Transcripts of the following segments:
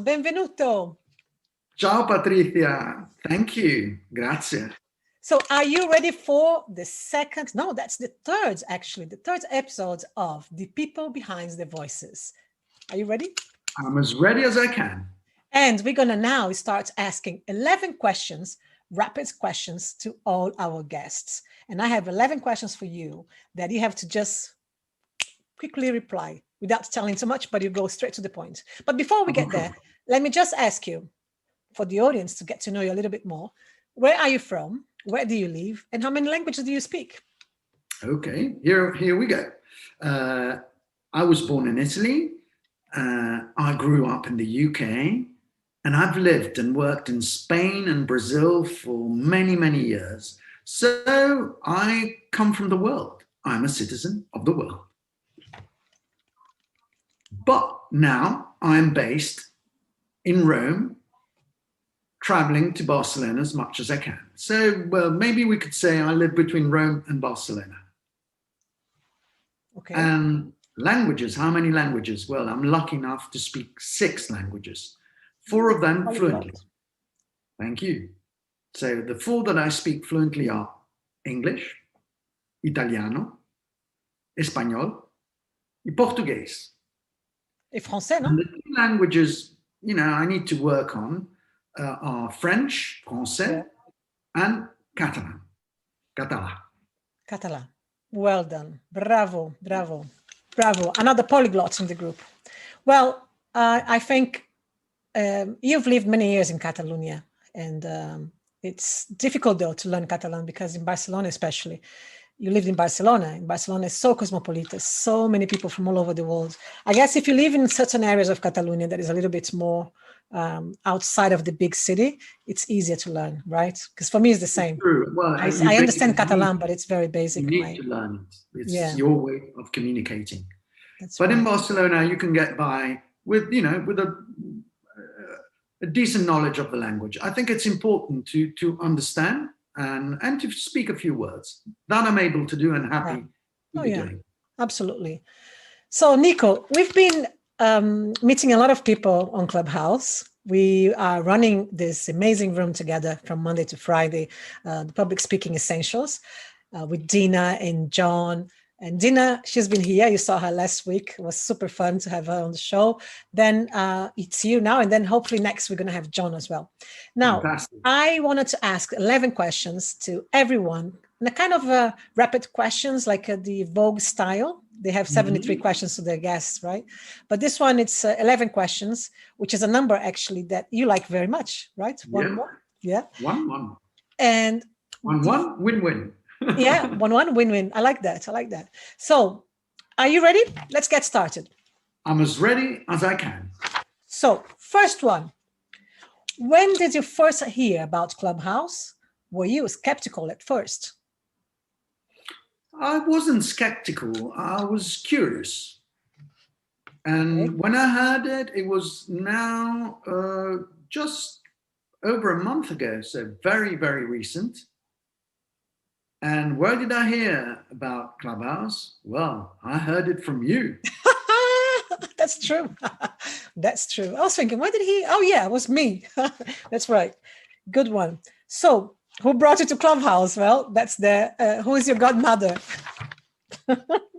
benvenuto. Ciao Patricia, thank you, grazie. So are you ready for the third episode of The People Behind the Voices? Are you ready? I'm as ready as I can. And we're gonna now start asking 11 questions, rapid questions to all our guests. And I have 11 questions for you that you have to just quickly reply without telling too much, but you go straight to the point. But before we get there, let me just ask you, for the audience to get to know you a little bit more, where are you from? Where do you live? And how many languages do you speak? Okay, here we go. I was born in Italy. I grew up in the UK, and I've lived and worked in Spain and Brazil for many, many years. So I come from the world. I'm a citizen of the world. But now I'm based in Rome, traveling to Barcelona as much as I can. So, well, maybe we could say I live between Rome and Barcelona. Okay. And languages, how many languages? Well, I'm lucky enough to speak 6 languages, 4 of them fluently. Thank you. So the 4 that I speak fluently are English, Italiano, Español, and Portuguese. Et français, no? And the 2 languages, I need to work on are French, Français, and Catalan. Catalan. Well done. Bravo, bravo, bravo. Another polyglot in the group. Well, I think you've lived many years in Catalonia, and it's difficult, though, to learn Catalan because in Barcelona, especially, you lived in Barcelona. And Barcelona is so cosmopolitan, so many people from all over the world. I guess if you live in certain areas of Catalonia that is a little bit more outside of the big city, it's easier to learn, right? Because for me, it's the same. True. Well, I understand Catalan, but it's very basic. You need to learn it. It's your way of communicating. But in Barcelona, you can get by with a decent knowledge of the language. I think it's important to understand and to speak a few words. That I'm able to do and happy to be doing. Absolutely. So, Nico, we've been meeting a lot of people on Clubhouse. We are running this amazing room together from Monday to Friday, the Public Speaking Essentials, with Dina and John. And Dina, she's been here. You saw her last week. It was super fun to have her on the show. Then it's you now. And then hopefully next we're going to have John as well. Now, fantastic. I wanted to ask 11 questions to everyone. And a kind of rapid questions like the Vogue style. They have 73 questions to their guests, right? But this one, it's 11 questions, which is a number actually that you like very much, right? One. And 1-1, win-win. Yeah, 1-1, win-win. I like that. So are you ready? Let's get started. I'm as ready as I can. So first one, when did you first hear about Clubhouse? Were you skeptical at first? I wasn't skeptical. I was curious. And when I heard it, it was now just over a month ago. So very, very recent. And where did I hear about Clubhouse? Well, I heard it from you. That's true. That's true. I was thinking, why did he? Oh, yeah, it was me. That's right. Good one. So who brought you to Clubhouse? Well, that's who is your godmother?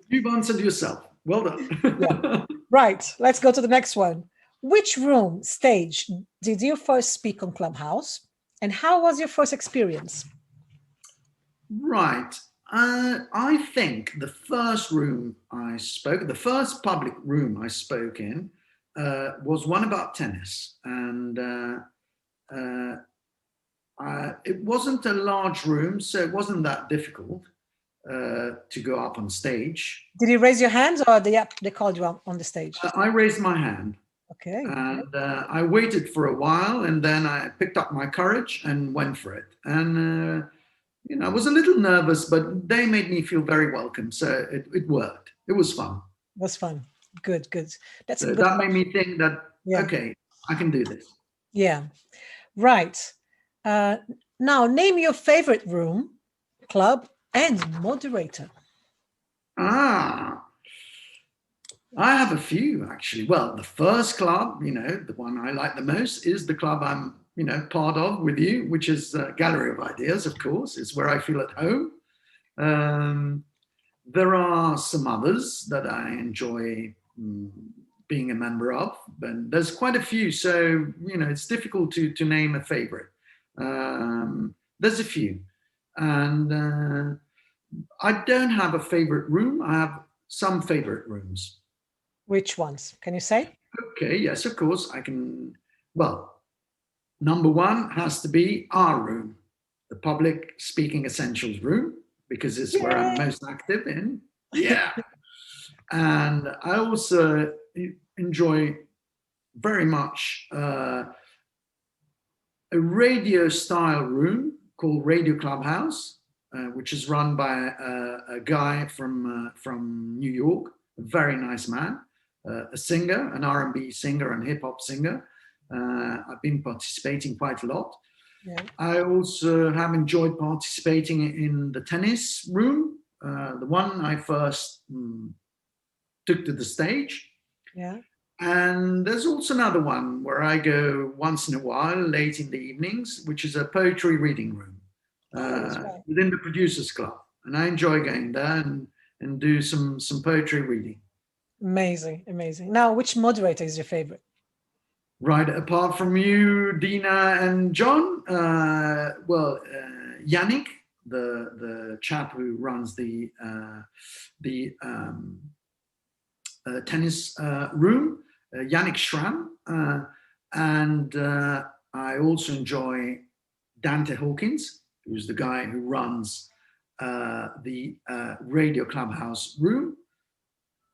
You've answered yourself. Well done. Right. Let's go to the next one. Which stage did you first speak on Clubhouse? And how was your first experience? Right. I think the first public room I spoke in was one about tennis. And it wasn't a large room, so it wasn't that difficult to go up on stage. Did you raise your hands or they called you up on the stage? I raised my hand. Okay. And I waited for a while and then I picked up my courage and went for it. And I was a little nervous, but they made me feel very welcome. So it worked. It was fun. It was fun. Good. That made me think that, okay, I can do this. Yeah. Right. Now, name your favorite room, club, and moderator. I have a few, actually. Well, the first club, the one I like the most is the club I'm, part of with you, which is Gallery of Ideas, of course. It's where I feel at home. There are some others that I enjoy being a member of, but there's quite a few. So, it's difficult to name a favorite. There's a few. And I don't have a favorite room. I have some favorite rooms. Which ones? Can you say? Okay, yes, of course. I can. Well, number one has to be our room, the Public Speaking Essentials room, because it's where I'm most active in. Yeah. And I also enjoy very much a radio style room called Radio Clubhouse, which is run by a guy from New York, a very nice man. A singer, an R&B singer and hip hop singer. I've been participating quite a lot. Yeah. I also have enjoyed participating in the tennis room, the one I first took to the stage. Yeah. And there's also another one where I go once in a while, late in the evenings, which is a poetry reading room within the Producers Club. And I enjoy going there and do some poetry reading. Amazing, amazing. Now, which moderator is your favorite? Right, apart from you, Dina and John, Yannick, the chap who runs the tennis room, Yannick Schramm, and I also enjoy Dante Hawkins, who's the guy who runs the Radio Clubhouse room,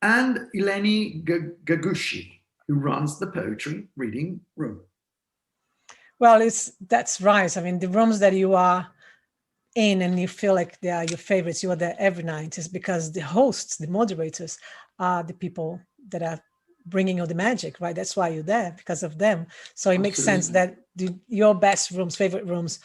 and Eleni Gagushi, who runs the poetry reading room. Well, that's right. I mean, the rooms that you are in and you feel like they are your favorites, you are there every night, is because the hosts, the moderators, are the people that are bringing you the magic, right? That's why you're there, because of them. So it makes sense that your best rooms, favorite rooms,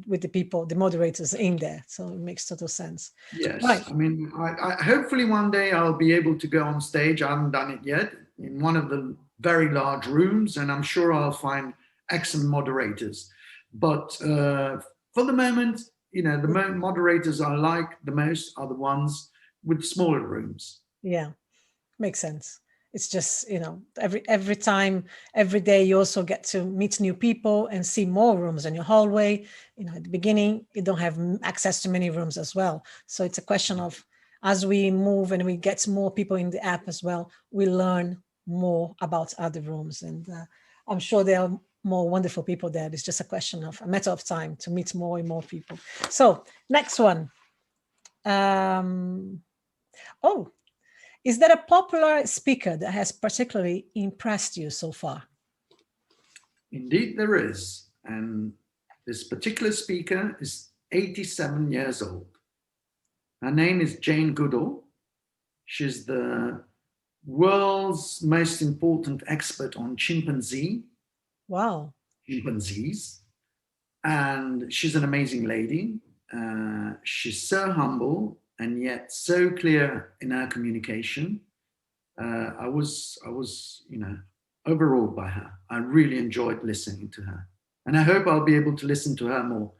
with the people, the moderators in there. So it makes total sense. Yes. Right. I mean, I hopefully one day I'll be able to go on stage. I haven't done it yet, in one of the very large rooms, and I'm sure I'll find excellent moderators. But for the moment, the moderators I like the most are the ones with smaller rooms. Yeah, makes sense. It's just, every time, every day, you also get to meet new people and see more rooms in your hallway. At the beginning, you don't have access to many rooms as well. So it's a question of, as we move and we get more people in the app as well, we learn more about other rooms. And I'm sure there are more wonderful people there. It's just a matter of time to meet more and more people. So next one. Is there a popular speaker that has particularly impressed you so far? Indeed, there is. And this particular speaker is 87 years old. Her name is Jane Goodall. She's the world's most important expert on chimpanzees. And she's an amazing lady. She's so humble and yet so clear in her communication. I was, overawed by her. I really enjoyed listening to her, and I hope I'll be able to listen to her more.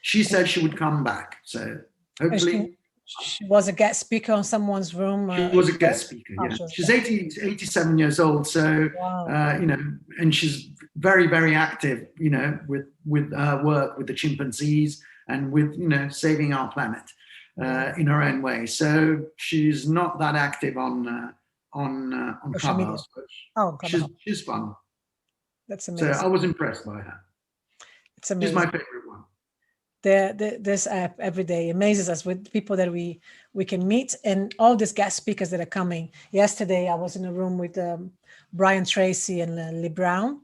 She said she would come back, so hopefully. She was a guest speaker on someone's room. She was a guest speaker. Yeah, she's 87 years old, so and she's very, very active. With her work with the chimpanzees and with saving our planet. In her own way, so she's not that active on Clubhouse. She's fun. That's amazing. So I was impressed by her. It's amazing. She's my favorite one. This app every day amazes us with people that we can meet, and all these guest speakers that are coming. Yesterday, I was in a room with Brian Tracy and Lee Brown.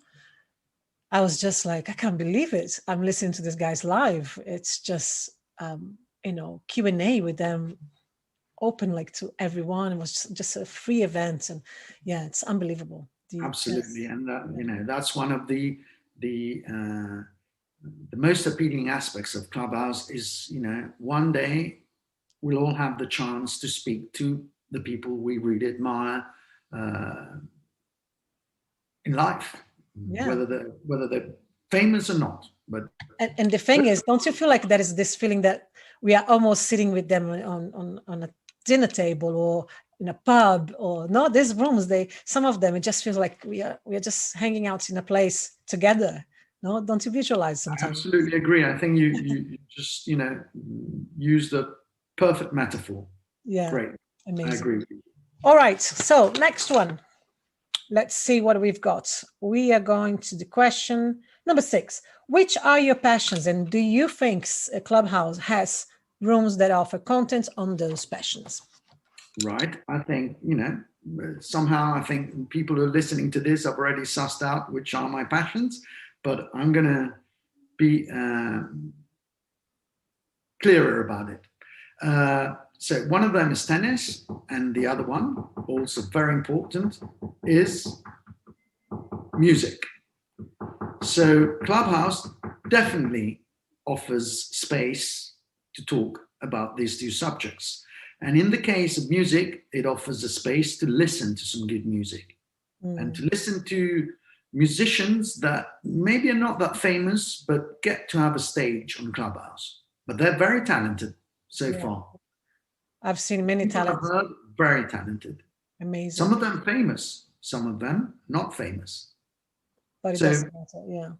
I was just like, I can't believe it. I'm listening to these guys live. It's just Q&A with them, open to everyone. It was just a free event, and it's unbelievable. Absolutely, and that's one of the most appealing aspects of Clubhouse is one day we'll all have the chance to speak to the people we really admire in life, Yeah. whether they're famous or not. But and the thing is, don't you feel like there is this feeling that we are almost sitting with them on a dinner table or in a pub, or no, these rooms, some of them, it just feels like we are just hanging out in a place together. No, don't you visualize sometimes? I absolutely agree. I think you just, use the perfect metaphor. Yeah. Great. Amazing. I agree with you. All right. So next one. Let's see what we've got. We are going to the question number 6. Which are your passions, and do you think a Clubhouse has rooms that offer content on those passions? Right. I think, somehow I think people who are listening to this have already sussed out which are my passions, but I'm going to be clearer about it. So one of them is tennis, and the other one, also very important, is music. So Clubhouse definitely offers space to talk about these two subjects. And in the case of music, it offers a space to listen to some good music and to listen to musicians that maybe are not that famous, but get to have a stage on Clubhouse. But they're very talented so far. I've seen many talents. Very talented. Amazing. Some of them famous, some of them not famous. But it doesn't matter, yeah.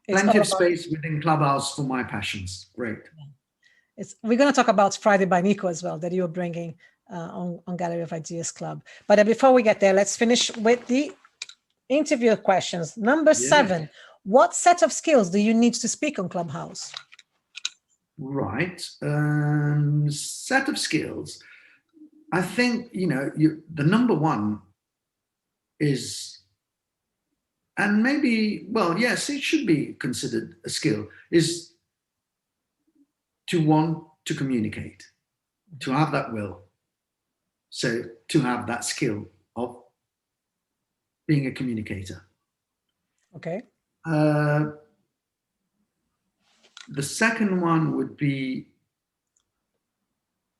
Plenty of space within Clubhouse for my passions. Great. We're going to talk about Friday by Nico as well, that you're bringing on Gallery of Ideas Club. But before we get there, let's finish with the interview questions. Number 7, what set of skills do you need to speak on Clubhouse? Right. Set of skills. I think, the number one is, and maybe, well, yes, it should be considered a skill, is to want to communicate, to have that will. So to have that skill of being a communicator. Okay. The second one would be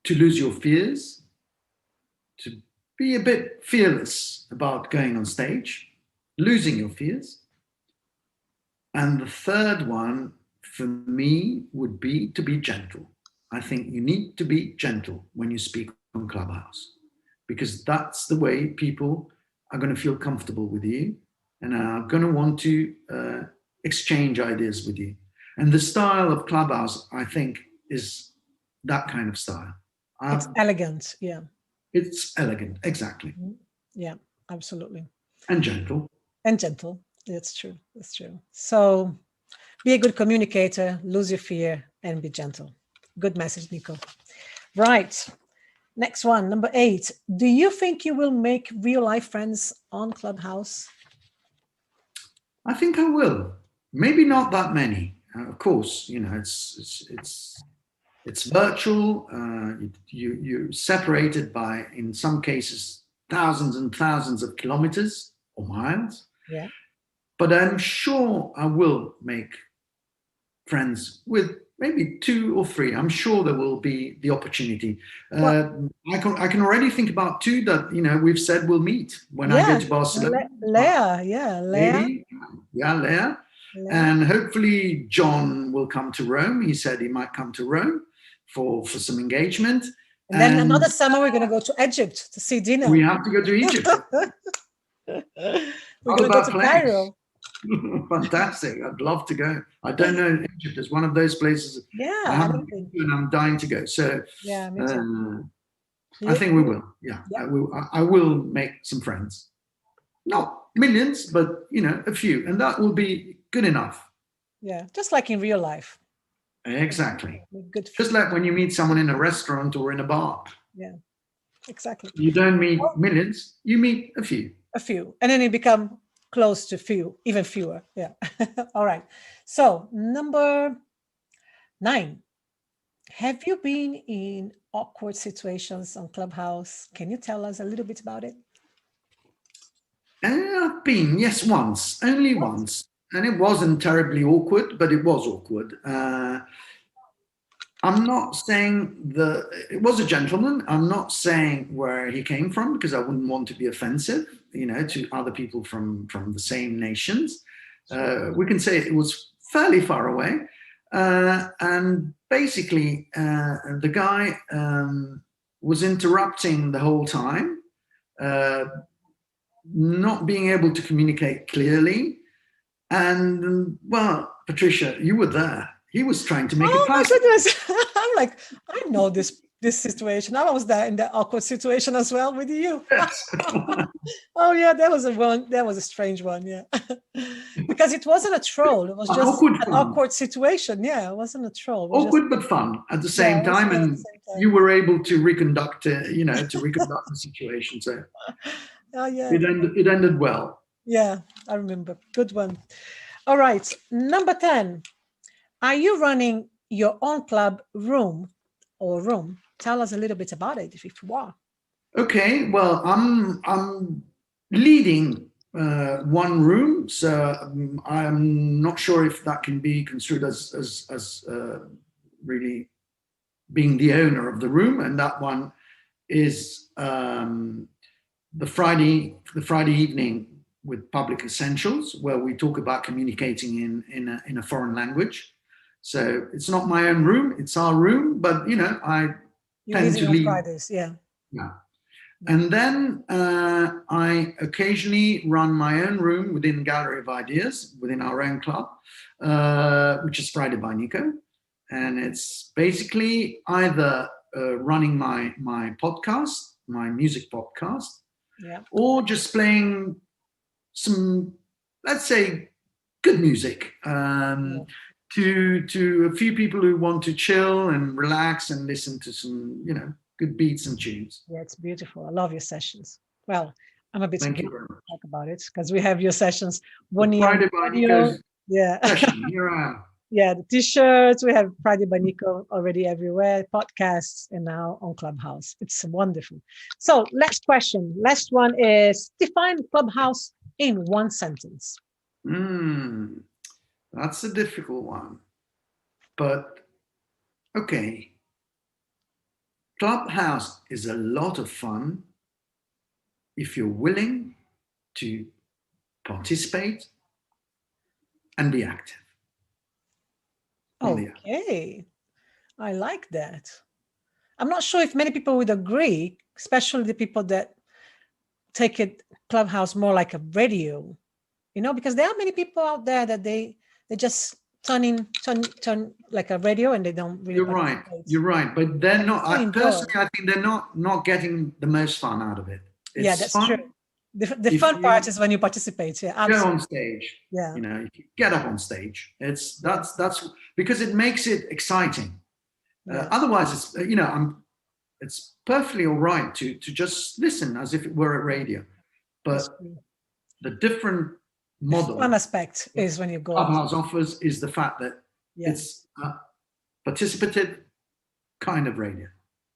to lose your fears, to be a bit fearless about going on stage, losing your fears. And the third one for me would be to be gentle. I think you need to be gentle when you speak on Clubhouse, because that's the way people are going to feel comfortable with you and are going to want to exchange ideas with you. And the style of Clubhouse, I think, is that kind of style. It's elegant, yeah. It's elegant, exactly. Yeah, absolutely. And gentle. And gentle, that's true, that's true. So be a good communicator, lose your fear, and be gentle. Good message, Nico. Right, next one, number 8. Do you think you will make real-life friends on Clubhouse? I think I will. Maybe not that many. Of course, it's virtual. You're separated by, in some cases, thousands and thousands of kilometers or miles. Yeah. But I'm sure I will make friends with maybe 2 or 3. I'm sure there will be the opportunity. I can already think about 2 that we've said we'll meet when I go to Barcelona. Leah. Leah. And hopefully John will come to Rome. He said he might come to Rome for some engagement. And then another summer we're going to go to Egypt to see Dino. We have to go to Egypt. We're going to go to Cairo. Fantastic. I'd love to go. I don't know Egypt is one of those places I haven't been to, and I'm dying to go. So yeah, me too. I think we will. Yeah. I will make some friends. Not millions, but a few. And that will be good enough. Yeah, just like in real life. Exactly. Good. Just like when you meet someone in a restaurant or in a bar. Yeah, exactly. You don't meet millions, you meet a few. A few. And then you become close to few, even fewer. Yeah. All right. So number 9. Have you been in awkward situations on Clubhouse? Can you tell us a little bit about it? I've been, yes, once, only once. And it wasn't terribly awkward, but it was awkward. I'm not saying it was a gentleman. I'm not saying where he came from because I wouldn't want to be offensive, to other people from the same nations. We can say it was fairly far away. And basically, the guy was interrupting the whole time, not being able to communicate clearly. And, well, Patricia, you were there. He was trying to make it pass. Oh my goodness. I'm like, I know this situation. I was there in that awkward situation as well with you. Yes. Oh yeah, that was a strange one, yeah. Because it wasn't a troll, it was just an awkward situation. Yeah, it wasn't a troll. Awkward but fun at the same time, and you were able to reconduct the situation. So yeah. It ended well. Yeah, I remember. Good one. All right, number 10. Are you running your own club room? Tell us a little bit about it if you are. Okay, well, I'm leading one room, so I'm not sure if that can be construed as really being the owner of the room, and that one is the Friday evening with Public Essentials, where we talk about communicating in a foreign language. So it's not my own room; it's our room. But I tend to lead. Fridays, yeah. Yeah. And then I occasionally run my own room within Gallery of Ideas, within our own club, which is Friday by Nico. And it's basically either running my podcast, my music podcast, or just playing some, let's say, good music to a few people who want to chill and relax and listen to some, good beats and tunes. Yeah, it's beautiful. I love your sessions. Well, I'm a bit scared to talk about it because we have your sessions 1 year. Friday by Nico's session. Here I am. Yeah, the t-shirts, we have Friday by Nico already everywhere, podcasts, and now on Clubhouse. It's wonderful. So last question. Last one is define Clubhouse in one sentence. That's a difficult one. But okay. Clubhouse is a lot of fun if you're willing to participate and be active. Okay, I like that. I'm not sure if many people would agree, especially the people that take it Clubhouse more like a radio, because there are many people out there that they just turn like a radio and they don't really. You're right, but they're not. Personally, I think they're not getting the most fun out of it. It's that's fun. true. The fun part is when you participate. Yeah, absolutely. Go on stage. Yeah, if you get up on stage, that's because it makes it exciting. Otherwise, it's perfectly all right to just listen as if it were a radio, but the different model. One aspect is when you go. Clubhouse offers is the fact that it's a participative kind of radio.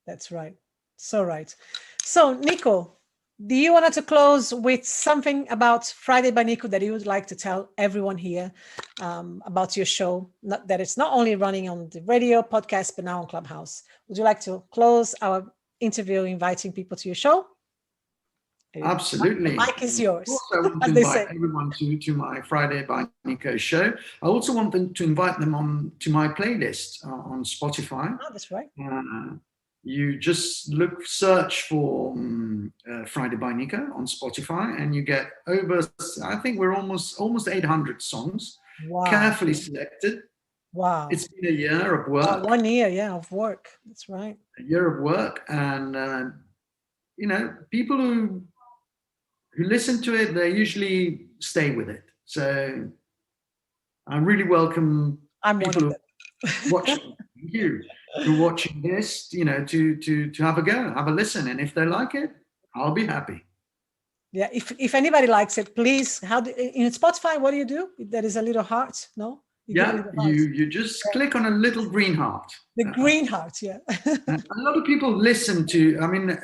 That's right. So right. So Nico, do you want to close with something about Friday by Nico that you would like to tell everyone here about your show? That it's not only running on the radio podcast, but now on Clubhouse. Would you like to close our interview inviting people to your show? Absolutely. The mic is yours. I want to invite everyone to my Friday by Nico show. I also want them to invite them on to my playlist on Spotify. Oh, that's right. You just search for Friday by Nico on Spotify, and you get over. I think we're almost 800 songs, carefully selected. Wow! It's been a year of work. 1 year, of work. That's right. A year of work, and people who listen to it, they usually stay with it. So I really welcome people who watch you. You're watching this, to have a go, have a listen, and if they like it, I'll be happy. Yeah, if anybody likes it, please. In Spotify, what do you do? There is a little heart, no? You just click on a little green heart. The green heart, yeah. A lot of people listen to. I mean,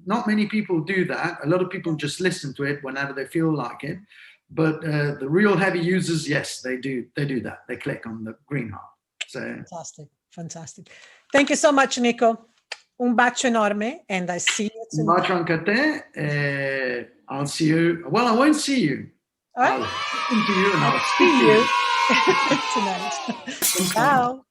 not many people do that. A lot of people just listen to it whenever they feel like it. But the real heavy users, yes, they do that. They click on the green heart. So fantastic. Fantastic. Thank you so much, Nico. Un bacio enorme, and I see you Un tonight. bacio anche a te. I'll see you. Well, I won't see you. All right. I'll listen to you and I'll speak to you tonight. Ciao.